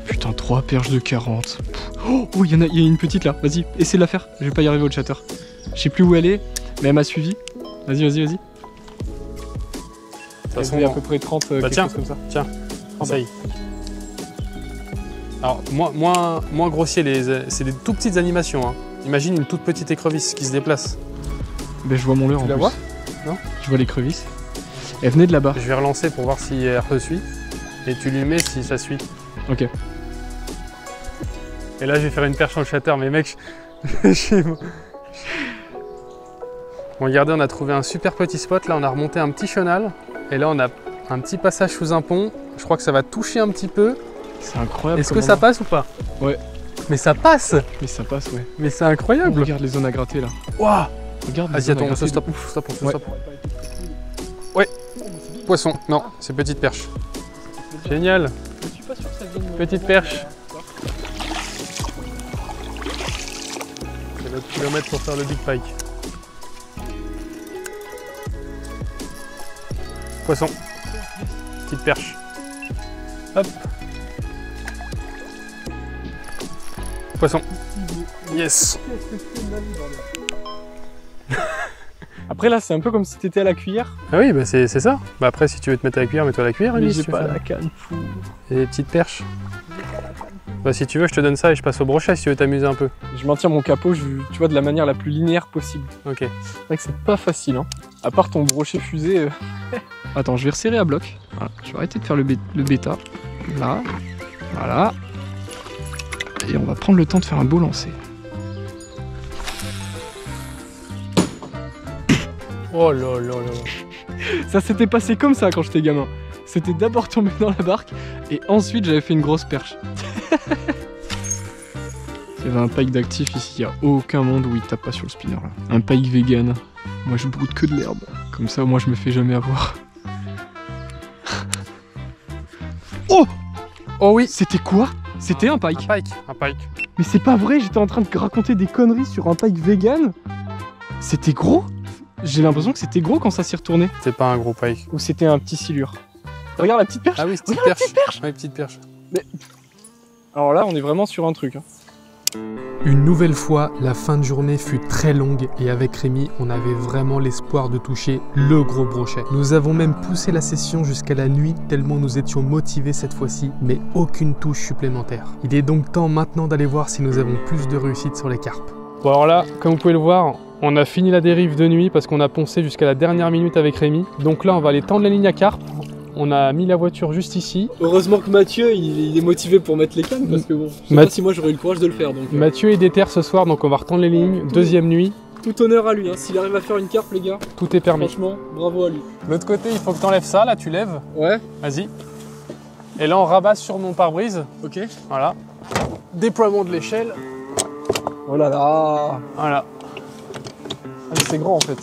Speaker 3: Putain, 3 perches de 40. Oh, il y a une petite là, vas-y, essaie de la faire. Je vais pas y arriver au chatter. Je sais plus où elle est, mais elle m'a suivi. Vas-y.
Speaker 2: De toute façon,
Speaker 3: à peu près 30, quelque chose comme ça.
Speaker 2: Tiens, essaye. Alors, moins grossier, c'est des tout petites animations. Hein. Imagine une toute petite écrevisse qui se déplace.
Speaker 3: Ben, je vois mon leurre en plus.
Speaker 2: Tu la vois? Non?
Speaker 3: Je vois l'écrevisse. Elle venait de là-bas.
Speaker 2: Je vais relancer pour voir si elle resuit. Et tu lui mets si ça suit.
Speaker 3: Ok.
Speaker 2: Et là, je vais faire une perche en chatter, mais mec, Bon, regardez, on a trouvé un super petit spot. Là, on a remonté un petit chenal. Et là, on a un petit passage sous un pont. Je crois que ça va toucher un petit peu.
Speaker 3: C'est incroyable.
Speaker 2: Est-ce que ça passe ou pas?
Speaker 3: Ouais.
Speaker 2: Mais ça passe!
Speaker 3: Mais ça passe, ouais.
Speaker 2: Mais c'est incroyable!
Speaker 3: Regarde les zones à gratter là.
Speaker 2: Waouh!
Speaker 3: Regarde les
Speaker 2: Vas-y,
Speaker 3: zones à
Speaker 2: attends, on
Speaker 3: gratter.
Speaker 2: se stoppe.
Speaker 3: Ouais.
Speaker 2: Stop. Ouais. Poisson. Non, c'est petite perche. Génial.
Speaker 3: Je suis pas sûr que ça vienne.
Speaker 2: Petite perche. C'est notre kilomètre pour faire le big pike. Poisson. Petite perche. Hop. Poisson. Yes.
Speaker 3: Après là, c'est un peu comme si t'étais à la cuillère.
Speaker 2: Ah oui, bah c'est ça. Bah après, si tu veux te mettre à la cuillère, mets-toi à la cuillère.
Speaker 3: Mais
Speaker 2: Rémi,
Speaker 3: j'ai
Speaker 2: si tu
Speaker 3: pas
Speaker 2: veux faire.
Speaker 3: la canne. Fou.
Speaker 2: Et des petites perches. Bah si tu veux, je te donne ça et je passe au brochet si tu veux t'amuser un peu.
Speaker 3: Je maintiens mon capot, tu vois, de la manière la plus linéaire possible.
Speaker 2: Ok.
Speaker 3: C'est vrai que c'est pas facile, hein. À part ton brochet fusée. Attends, je vais resserrer à bloc. Voilà. Je vais arrêter de faire le bêta. Là. Voilà. Et on va prendre le temps de faire un beau lancer.
Speaker 2: Oh là là là.
Speaker 3: Ça s'était passé comme ça quand j'étais gamin. C'était d'abord tombé dans la barque et ensuite j'avais fait une grosse perche. Il y avait un pike d'actif ici, il n'y a aucun monde où il tape pas sur le spinner là. Un pike vegan. Moi je broute que de l'herbe. Comme ça moi je me fais jamais avoir. Oh!
Speaker 2: Oh oui!
Speaker 3: C'était quoi? C'était un pike.
Speaker 2: Un pike.
Speaker 3: Mais c'est pas vrai, j'étais en train de raconter des conneries sur un pike vegan. C'était gros? J'ai l'impression que c'était gros quand ça s'y retournait.
Speaker 2: C'est pas un gros pike.
Speaker 3: Ou c'était un petit silure. Regarde la petite perche.
Speaker 2: Ah oui, petite
Speaker 3: Regarde la
Speaker 2: perche.
Speaker 3: petite perche.
Speaker 2: Ouais, petite perche.
Speaker 3: Alors là, on est vraiment sur un truc. Hein.
Speaker 1: Une nouvelle fois, la fin de journée fut très longue et avec Rémi, on avait vraiment l'espoir de toucher le gros brochet. Nous avons même poussé la session jusqu'à la nuit tellement nous étions motivés cette fois-ci, mais aucune touche supplémentaire. Il est donc temps maintenant d'aller voir si nous avons plus de réussite sur les carpes.
Speaker 2: Bon alors là, comme vous pouvez le voir, on a fini la dérive de nuit parce qu'on a poncé jusqu'à la dernière minute avec Rémi. Donc là, on va aller tendre la ligne à carpe. On a mis la voiture juste ici.
Speaker 3: Heureusement que Mathieu, il est motivé pour mettre les cannes parce que bon, je sais pas si moi j'aurais eu le courage de le faire. Donc,
Speaker 2: Mathieu est déter ce soir, donc on va retendre les lignes. Deuxième nuit.
Speaker 3: Tout honneur à lui, hein. S'il arrive à faire une carpe, les gars,
Speaker 2: Tout est permis.
Speaker 3: franchement, bravo à lui.
Speaker 2: De l'autre côté, il faut que tu enlèves ça. Là, tu lèves.
Speaker 3: Ouais,
Speaker 2: Vas-y. Et là, on rabasse sur mon pare-brise.
Speaker 3: ok.
Speaker 2: Voilà. Déploiement de l'échelle.
Speaker 3: Oh là là.
Speaker 2: Voilà.
Speaker 3: Ah, mais c'est grand en fait.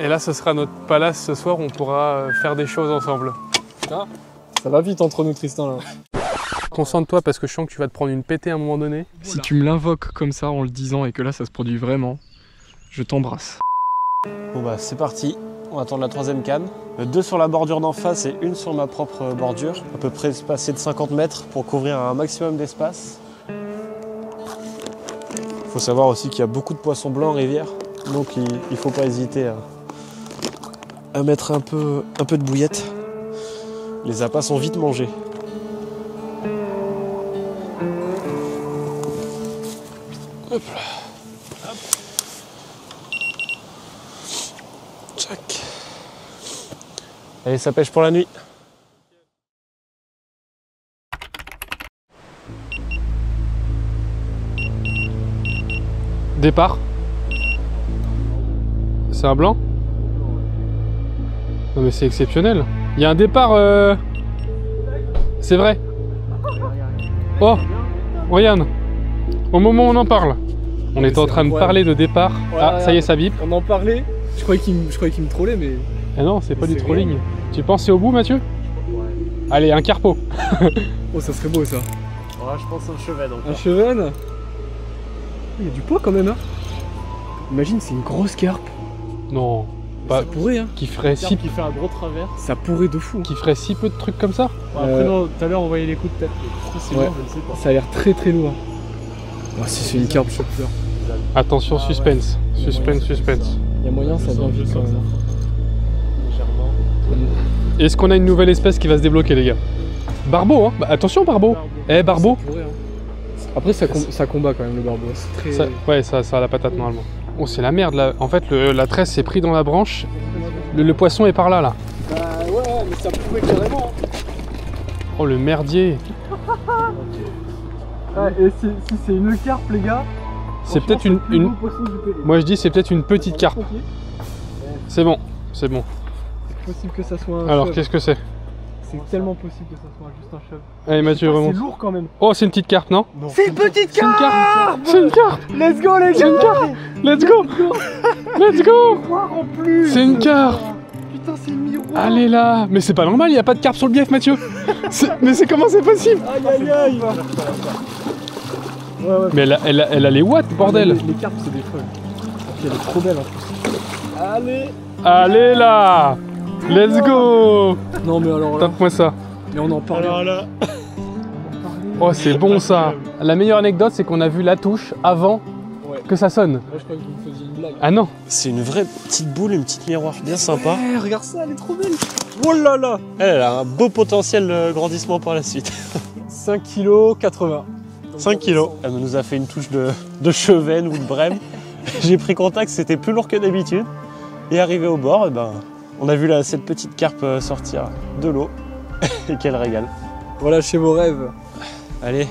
Speaker 2: Et là, ce sera notre palace ce soir. On pourra faire des choses ensemble.
Speaker 3: Putain. Ça va vite entre nous, Tristan, là.
Speaker 2: Concentre-toi parce que je sens que tu vas te prendre une pétée à un moment donné.
Speaker 3: Si tu me l'invoques comme ça en le disant et que là ça se produit vraiment, je t'embrasse.
Speaker 5: Bon bah c'est parti, on va attendre la troisième canne. 2 sur la bordure d'en face et 1 sur ma propre bordure. À peu près espacé de 50 mètres pour couvrir un maximum d'espace. Il faut savoir aussi qu'il y a beaucoup de poissons blancs en rivière, donc il faut pas hésiter à mettre un peu de bouillette. Les appâts sont vite mangés. Hop là. Tchac. Allez, ça pêche pour la nuit.
Speaker 2: Départ. C'est un blanc? Non mais c'est exceptionnel. Il y a un départ. C'est vrai. Oh, regarde. Au moment où on en parle, on était en train de parler de départ. Ah, ça y est, ça bip.
Speaker 3: On en parlait. Je croyais qu'il me trollait, mais.
Speaker 2: Ah non, c'est pas du trolling. Tu penses c'est au bout, Mathieu? Allez, un carpeau.
Speaker 3: Oh, ça serait beau ça.
Speaker 4: Ouais, je pense un chevet donc.
Speaker 3: Un cheven. Il y a du poids quand même, hein. Imagine, c'est une grosse carpe.
Speaker 2: Non,
Speaker 3: Ça pourrait, hein.
Speaker 2: qui ferait si
Speaker 4: Qui fait un gros travers.
Speaker 3: Ça pourrait de fou.
Speaker 2: qui ferait si peu de trucs comme ça.
Speaker 4: Après, non, tout à l'heure on voyait les coups de tête. Pourquoi c'est
Speaker 3: Ouais.
Speaker 4: lourd, je ne sais pas.
Speaker 3: Ça a l'air très très lourd. Oh, si c'est une carpe, je pleure.
Speaker 2: Attention, suspense. Suspense, suspense.
Speaker 3: Il y a moyen, ça vient vite quand même.
Speaker 4: Légèrement.
Speaker 2: Est-ce qu'on a une nouvelle espèce qui va se débloquer, les gars? Barbeau, hein. Bah, attention, barbeau. Eh, barbeau.
Speaker 3: Ça pourrait, hein. Après, ça combat quand même le barbeau. C'est très.
Speaker 2: Ouais, ça a la patate normalement. Oh, c'est la merde là. En fait, la tresse s'est pris dans la branche. Le poisson est par là, là.
Speaker 3: Bah ouais, mais ça pourrait carrément.
Speaker 2: Oh, le merdier.
Speaker 3: Ah, et si c'est une carpe, les gars.
Speaker 2: C'est peut-être une. Moi, je dis, c'est peut-être une petite carpe. C'est bon, c'est bon.
Speaker 3: C'est possible que ça soit un
Speaker 2: Alors,
Speaker 3: cheveu.
Speaker 2: qu'est-ce que c'est?
Speaker 3: C'est tellement possible que ça soit juste un cheveu.
Speaker 2: Allez, Mathieu,
Speaker 3: C'est
Speaker 2: remonte.
Speaker 3: lourd quand même.
Speaker 2: Oh, c'est une petite carpe, non?
Speaker 3: C'est une petite
Speaker 2: C'est une
Speaker 3: carpe.
Speaker 2: carpe. C'est une carpe.
Speaker 3: Let's go, les
Speaker 2: C'est une
Speaker 3: gars.
Speaker 2: carpe. Let's go. Let's go.
Speaker 3: Miroir en plus.
Speaker 2: C'est une carpe.
Speaker 3: Putain, c'est une miroir.
Speaker 2: Allez là. Mais c'est pas normal, il n'y a pas de carpe sur le bief, Mathieu. Mais c'est comment c'est possible?
Speaker 3: Aïe aïe aïe. Ouais, ouais.
Speaker 2: Mais elle a les watts, bordel.
Speaker 3: Les carpes, c'est des folles. Et puis elle est trop belle en plus. Allez.
Speaker 2: Allez là. Let's go.
Speaker 3: Non, mais alors là.
Speaker 2: Tape-moi ça.
Speaker 3: Mais on en parle.
Speaker 5: Alors là,
Speaker 2: Oh, c'est bon ça. La meilleure anecdote, c'est qu'on a vu la touche avant
Speaker 3: Ouais.
Speaker 2: que ça sonne.
Speaker 3: Moi, je croyais que vous me faisiez une blague.
Speaker 2: Ah non.
Speaker 5: c'est une vraie petite boule, une petite miroir bien sympa.
Speaker 3: Eh, regarde ça, elle est trop belle.
Speaker 5: Oh là là, elle a un beau potentiel de grandissement par la suite.
Speaker 3: 5 kg 80.
Speaker 5: 5 kilos. Elle nous a fait une touche de cheven ou de brème. J'ai pris contact, c'était plus lourd que d'habitude. Et arrivé au bord, eh ben, on a vu cette petite carpe sortir de l'eau et qu'elle régale.
Speaker 3: Voilà chez vos rêves.
Speaker 5: Allez,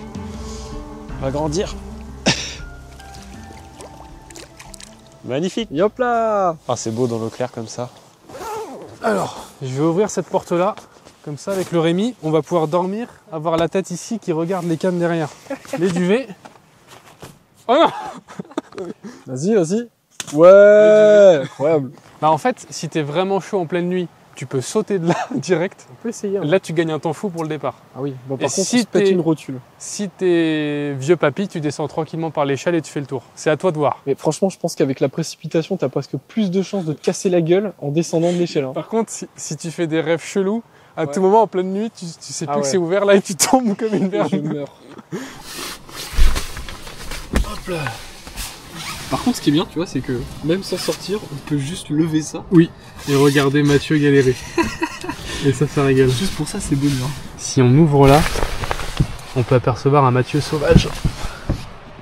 Speaker 5: on va grandir. Magnifique.
Speaker 3: Yop là.
Speaker 5: Ah, c'est beau dans l'eau claire comme ça.
Speaker 2: Alors, je vais ouvrir cette porte-là. Comme ça, avec le Rémi, on va pouvoir dormir, avoir la tête ici qui regarde les cannes derrière. Les duvets. Oh non.
Speaker 3: Vas-y, vas-y. Ouais. Incroyable.
Speaker 2: Bah en fait, si t'es vraiment chaud en pleine nuit, tu peux sauter de là direct.
Speaker 3: On peut essayer. Hein.
Speaker 2: Là, tu gagnes un temps fou pour le départ.
Speaker 3: Ah oui. Bon,
Speaker 2: Et
Speaker 3: par contre,
Speaker 2: si
Speaker 3: on se pète
Speaker 2: t'es-
Speaker 3: une rotule.
Speaker 2: Si t'es vieux papy, tu descends tranquillement par l'échelle et tu fais le tour. C'est à toi de voir.
Speaker 3: Mais franchement, je pense qu'avec la précipitation, t'as presque plus de chances de te casser la gueule en descendant de l'échelle. Hein.
Speaker 2: Par contre, si tu fais des rêves chelous, à
Speaker 3: Ouais.
Speaker 2: tout moment en pleine nuit, tu sais plus
Speaker 3: Ah
Speaker 2: que
Speaker 3: ouais.
Speaker 2: c'est ouvert là et tu tombes comme une merde.
Speaker 3: Je meurs. Hop là. Par contre, ce qui est bien, tu vois, c'est que même sans sortir, on peut juste lever ça.
Speaker 2: Oui. Et regardez Mathieu galérer. Et ça régale.
Speaker 3: Juste pour ça, c'est bonheur.
Speaker 2: Si on ouvre là, on peut apercevoir un Mathieu sauvage.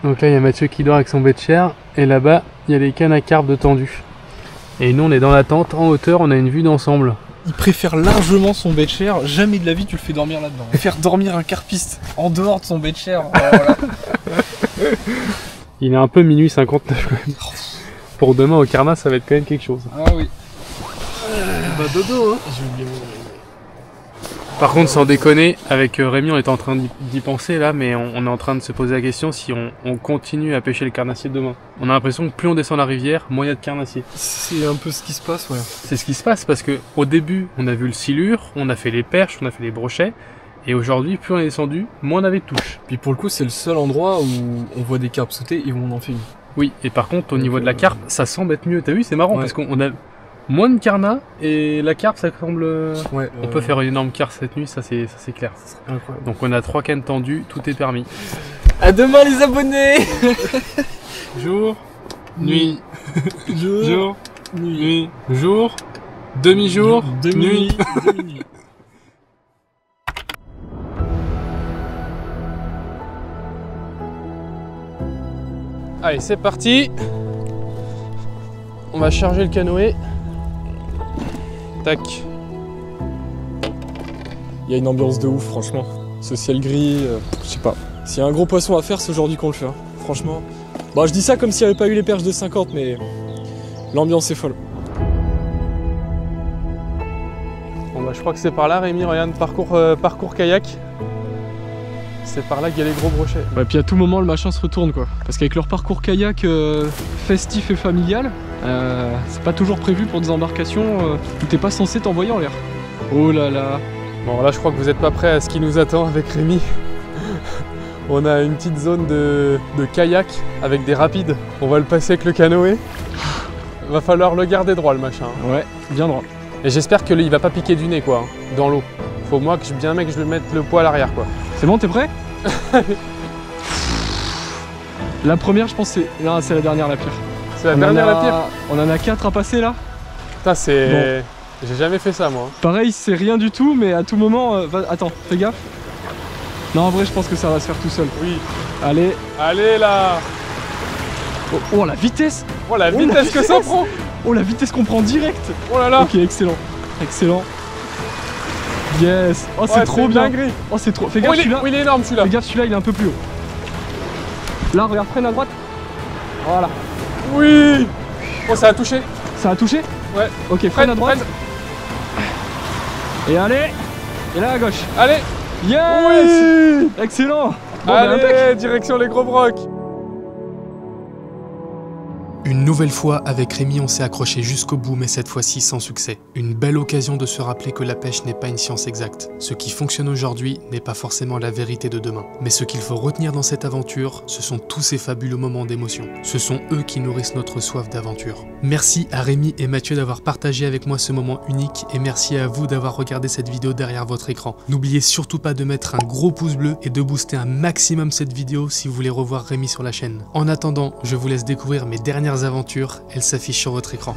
Speaker 2: Donc là, il y a Mathieu qui dort avec son bettcher. Et là-bas, il y a les cannes à carpe de tendu. Et nous, on est dans la tente, en hauteur, on a une vue d'ensemble.
Speaker 3: Il préfère largement son bettcher. Jamais de la vie tu le fais dormir là-dedans. Il préfère dormir un carpiste en dehors de son bettcher. Voilà.
Speaker 2: Il est un peu minuit 59 quand même. Pour demain au Carnat, ça va être quand même quelque chose.
Speaker 3: Ah oui.
Speaker 2: Bah dodo, hein.
Speaker 3: J'ai oublié mon
Speaker 2: Par contre, sans déconner, avec Rémi, on est en train d'y penser là, mais on est en train de se poser la question si on continue à pêcher le carnassier demain. On a l'impression que plus on descend la rivière, moins il y a de carnassier.
Speaker 3: C'est un peu ce qui se passe, ouais.
Speaker 2: C'est ce qui se passe parce que au début, on a vu le silure, on a fait les perches, on a fait les brochets, et aujourd'hui, plus on est descendu, moins on avait de touches.
Speaker 3: Puis pour le coup, c'est le seul endroit où on voit des carpes sauter et où on en fait une.
Speaker 2: Oui, et par contre, au niveau de la carpe, ça semble être mieux. T'as vu, c'est marrant parce qu'on a moins de carnat et la carpe, ça semble.
Speaker 3: Ouais.
Speaker 2: On peut faire une énorme carpe cette nuit, ça c'est clair.
Speaker 3: Incroyable.
Speaker 2: Donc on a 3 cannes tendues, tout est permis.
Speaker 3: À demain les abonnés.
Speaker 2: Jour, nuit,
Speaker 3: Jour,
Speaker 2: nuit, jour, demi-jour, nuit.
Speaker 3: Demi-nuit.
Speaker 2: Allez, c'est parti. On va charger le canoë. Tac.
Speaker 3: Il y a une ambiance de ouf, franchement. Ce ciel gris, je sais pas. S'il y a un gros poisson à faire, c'est aujourd'hui qu'on le fait. Hein. Franchement. Bon, je dis ça comme s'il n'y avait pas eu les perches de 50, mais l'ambiance est folle.
Speaker 2: Bon bah je crois que c'est par là, Rémi, regarde, parcours kayak. C'est par là qu'il y a les gros brochets.
Speaker 3: Ouais, puis à tout moment, le machin se retourne, quoi. Parce qu'avec leur parcours kayak festif et familial, c'est pas toujours prévu pour des embarcations où t'es pas censé t'envoyer en l'air. Oh là là.
Speaker 2: Bon là je crois que vous n'êtes pas prêts à ce qui nous attend avec Rémi. On a une petite zone de kayak avec des rapides. On va le passer avec le canoë. Va falloir le garder droit le machin.
Speaker 3: Ouais, bien droit.
Speaker 2: Et j'espère que il va pas piquer du nez quoi, dans l'eau. Faut moi que je le mette le poids à l'arrière quoi.
Speaker 3: C'est bon, t'es prêt? La première, je pense c'est... Non, c'est la dernière la pire.
Speaker 2: C'est la dernière la pire?
Speaker 3: On en a 4 à passer là.
Speaker 2: Putain c'est...
Speaker 3: Bon.
Speaker 2: J'ai jamais fait ça moi.
Speaker 3: Pareil, c'est rien du tout, mais à tout moment... Attends, fais gaffe. Non, en vrai, je pense que ça va se faire tout seul.
Speaker 2: Oui.
Speaker 3: Allez.
Speaker 2: Allez là.
Speaker 3: Oh, la vitesse.
Speaker 2: Oh la vitesse que ça prend.
Speaker 3: Oh, la vitesse qu'on prend direct.
Speaker 2: Oh là là.
Speaker 3: Ok, excellent. Excellent. Yes. Oh, c'est trop bien.
Speaker 2: Dinguerie.
Speaker 3: Oh, c'est trop... Fais gaffe, celui-là.
Speaker 2: Oui, il est énorme celui-là.
Speaker 3: Fais gaffe, celui-là, il est un peu plus haut. Là, regarde, freine à droite. Voilà.
Speaker 2: Oui. Oh, ça a touché.
Speaker 3: Ça a touché?
Speaker 2: Ouais.
Speaker 3: Ok, freine à droite. Et allez. Et là, à gauche.
Speaker 2: Allez.
Speaker 3: Yes.
Speaker 2: Oui.
Speaker 3: Excellent. Bon,
Speaker 2: allez, direction les gros brocs.
Speaker 1: Une nouvelle fois, avec Rémi, on s'est accroché jusqu'au bout, mais cette fois-ci sans succès. Une belle occasion de se rappeler que la pêche n'est pas une science exacte. Ce qui fonctionne aujourd'hui n'est pas forcément la vérité de demain. Mais ce qu'il faut retenir dans cette aventure, ce sont tous ces fabuleux moments d'émotion. Ce sont eux qui nourrissent notre soif d'aventure. Merci à Rémi et Mathieu d'avoir partagé avec moi ce moment unique, et merci à vous d'avoir regardé cette vidéo derrière votre écran. N'oubliez surtout pas de mettre un gros pouce bleu et de booster un maximum cette vidéo si vous voulez revoir Rémi sur la chaîne. En attendant, je vous laisse découvrir mes dernières aventures, elles s'affichent sur votre écran.